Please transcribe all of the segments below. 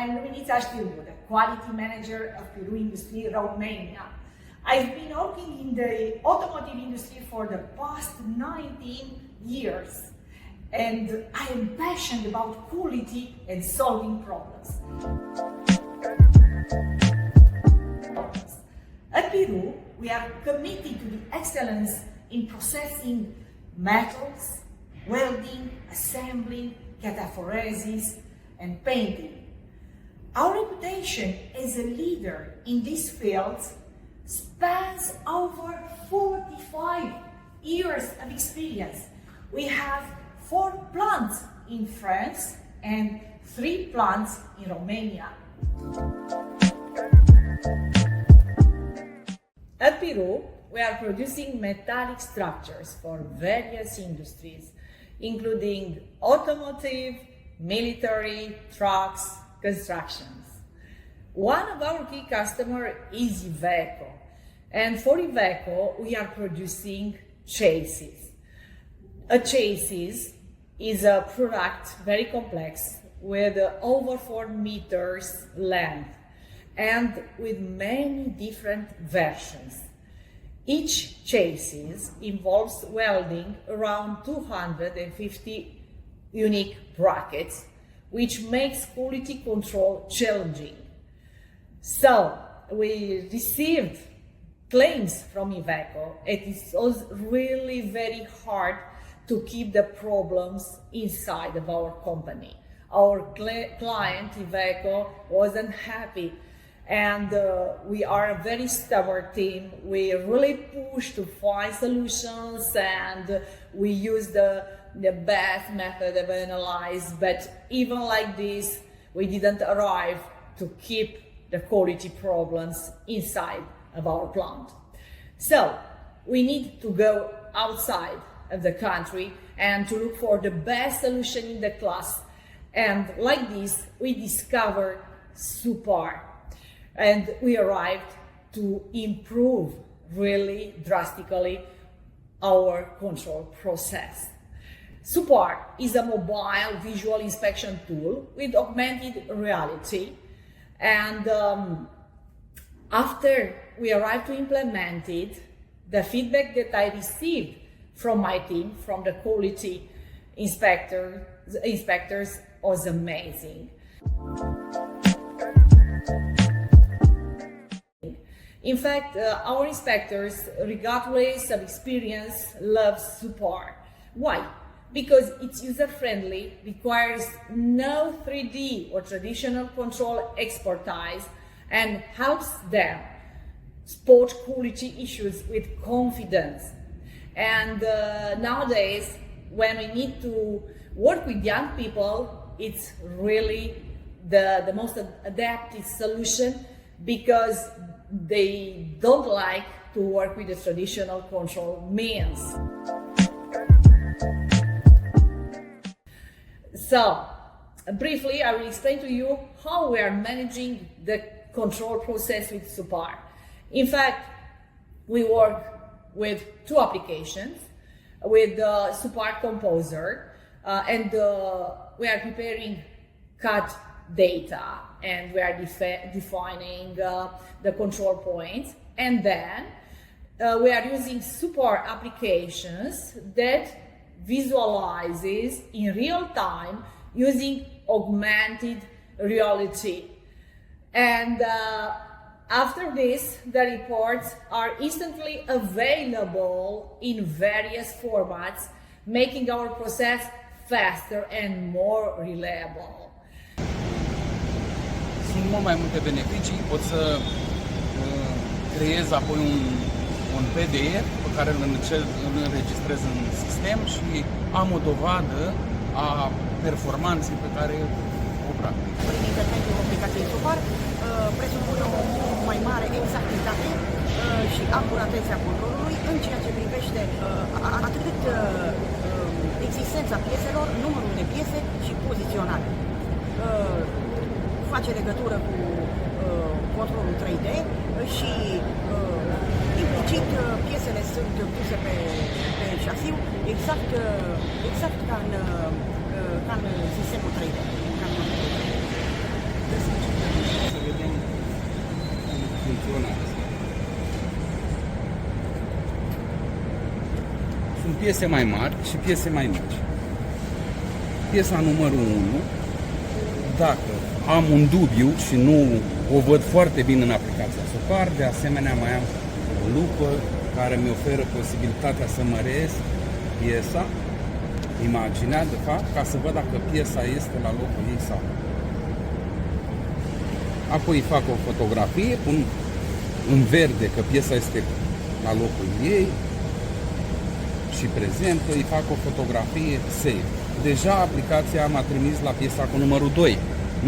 I'm Piroux, the quality manager of Piroux Industry, Romania. I've been working in the automotive industry for the past 19 years, and I am passionate about quality and solving problems. At Piroux, we are committed to the excellence in processing metals, welding, assembling, cataphoresis, and painting. Our reputation as a leader in these fields spans over 45 years of experience. We have 4 plants in France and 3 plants in Romania. At Piroux, we are producing metallic structures for various industries, including automotive, military, trucks, constructions. One of our key customers is Iveco, and for Iveco we are producing chassis. A chassis is a product very complex with over 4 meters length and with many different versions. Each chassis involves welding around 250 unique brackets, which makes quality control challenging. So we received claims from Iveco. It was really very hard to keep the problems inside of our company. Our client, Iveco, wasn't happy. And we are a very stubborn team. We really push to find solutions, and we use the best method of analyze. But even like this, we didn't arrive to keep the quality problems inside of our plant. So we need to go outside of the country and to look for the best solution in the class. And like this, we discovered SuPAR. And we arrived to improve really drastically our control process. SuPAR is a mobile visual inspection tool with augmented reality. And after we arrived to implement it, the feedback that I received from my team, from the quality inspectors, was amazing. In fact, our inspectors, regardless of experience, love SuPAR. Why? Because it's user-friendly, requires no 3D or traditional control expertise, and helps them spot quality issues with confidence. And nowadays, when we need to work with young people, it's really the most adapted solution, because they don't like to work with the traditional control means. So, briefly, I will explain to you how we are managing the control process with SuPAR. In fact, we work with 2 applications, with the SuPAR Composer, and we are preparing CAD data, and we are defining the control points, and then we are using SuPAR applications that visualizes in real time using augmented reality. And after this, the reports are instantly available in various formats, making our process faster and more reliable. Sunt mult mai multe beneficii, pot să creez apoi un PDF pe care îl înregistrez în sistem și am o dovadă a performanței pe care o practic. Prin intermediul aplicației SuPAR presupune o mai mare exactitate și acuratețea controlului în ceea ce privește atât existența pieselor, numărul de piese și poziționare. Face legătură cu controlul 3D și implicit piesele sunt puse pe șasiu exact ca în sistemul 3D. Haideți să începem să vedem cum funcționează. Sunt piese mai mari și piese mai mici. Piesa numărul 1, dacă am un dubiu și nu o văd foarte bine în aplicația SuPAR, de asemenea mai am o lupă care mi oferă posibilitatea să măresc piesa, imaginea de fapt, ca să văd dacă piesa este la locul ei sau nu. Apoi fac o fotografie, pun în verde că piesa este la locul ei și prezentă, îi fac o fotografie save. Deja aplicația m-a trimis la piesa cu numărul 2.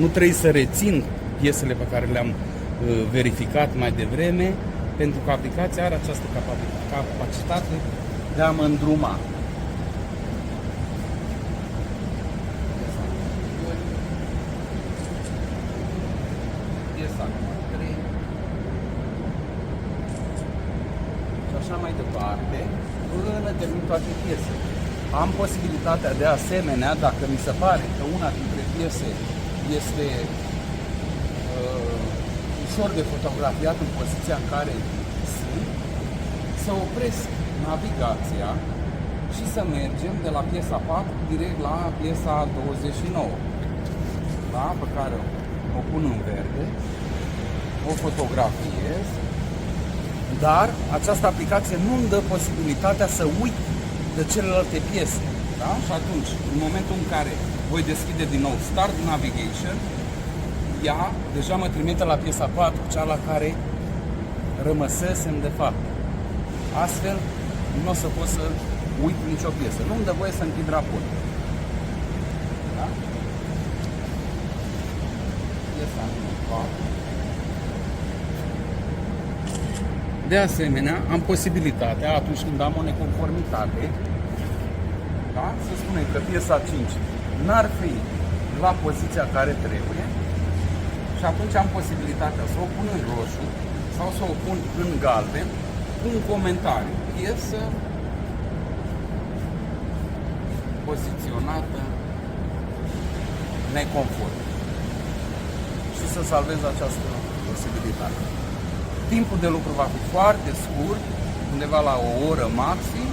Nu trebuie să rețin piesele pe care le-am verificat mai devreme, pentru că aplicația are această capacitate de a mă îndruma. Piesa numărul 3 și așa mai departe, până termin toate piesele. Am posibilitatea de asemenea, dacă mi se pare că una dintre piese este ușor de fotografiat în poziția în care sunt, să opresc navigația și să mergem de la piesa 4 direct la piesa 29, da? Pe care o pun în verde, o fotografiez, dar această aplicație nu îmi dă posibilitatea să uit de celelalte piese. Da? Și atunci, în momentul în care voi deschide din nou Start Navigation, ea deja mă trimite la piesa 4, cea la care rămăsesem de fapt. Astfel, nu o să pot să uit nicio piesă. Nu-mi dă voie să închid raportul. Da? Piesa numărul 4. De asemenea, am posibilitatea, atunci când am o neconformitate, da? Să spunem că piesa 5 n-ar fi la poziția care trebuie și atunci am posibilitatea să o pun în roșu sau să o pun în galben cu un comentariu. Piesă poziționată neconform și să salvez această posibilitate. Timpul de lucru va fi foarte scurt, undeva la o oră maxim.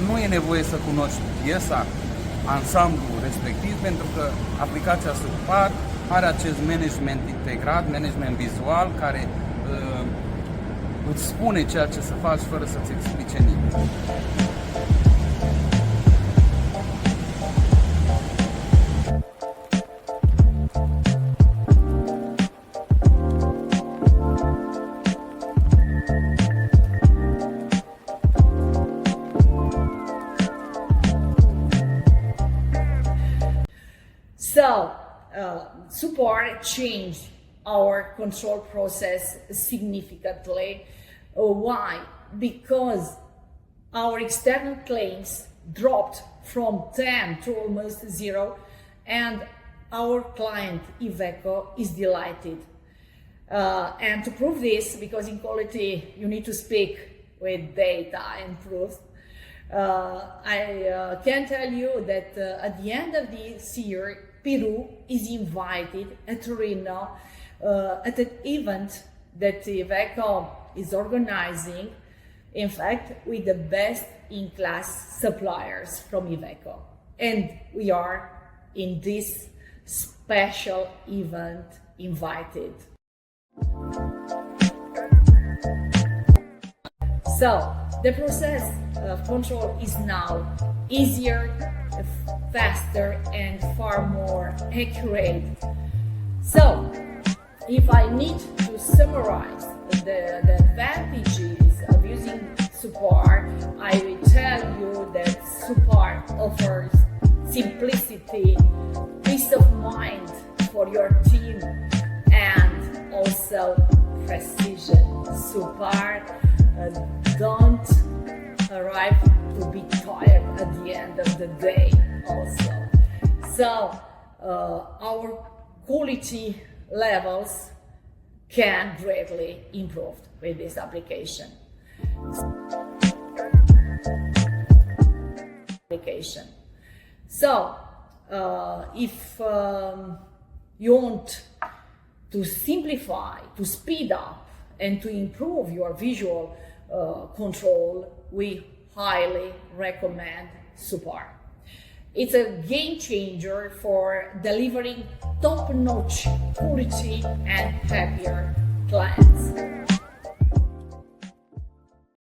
Nu e nevoie să cunoști piesa, ansamblul respectiv, pentru că aplicația SuPAR are acest management integrat, management vizual, care îți spune ceea ce să faci fără să-ți explice nimic. So, SuPAR changed our control process significantly. Why? Because our external claims dropped from 10 to almost 0, and our client Iveco is delighted. And to prove this, because in quality you need to speak with data and proof, I can tell you that at the end of this year, Piroux is invited at Torino at an event that Iveco is organizing, in fact, with the best-in-class suppliers from Iveco. And we are in this special event invited. So, the process of control is now easier, faster, and far more accurate. So, if I need to summarize the advantages of using SuPAR, I will tell you that SuPAR offers simplicity, peace of mind for your team, and also precision. SuPAR don't arrive to be tired at the end of the day also. So our quality levels can greatly improve with this application. So if you want to simplify, to speed up, and to improve your visual control, we highly recommend SuPAR. It's a game changer for delivering top-notch quality and happier clients.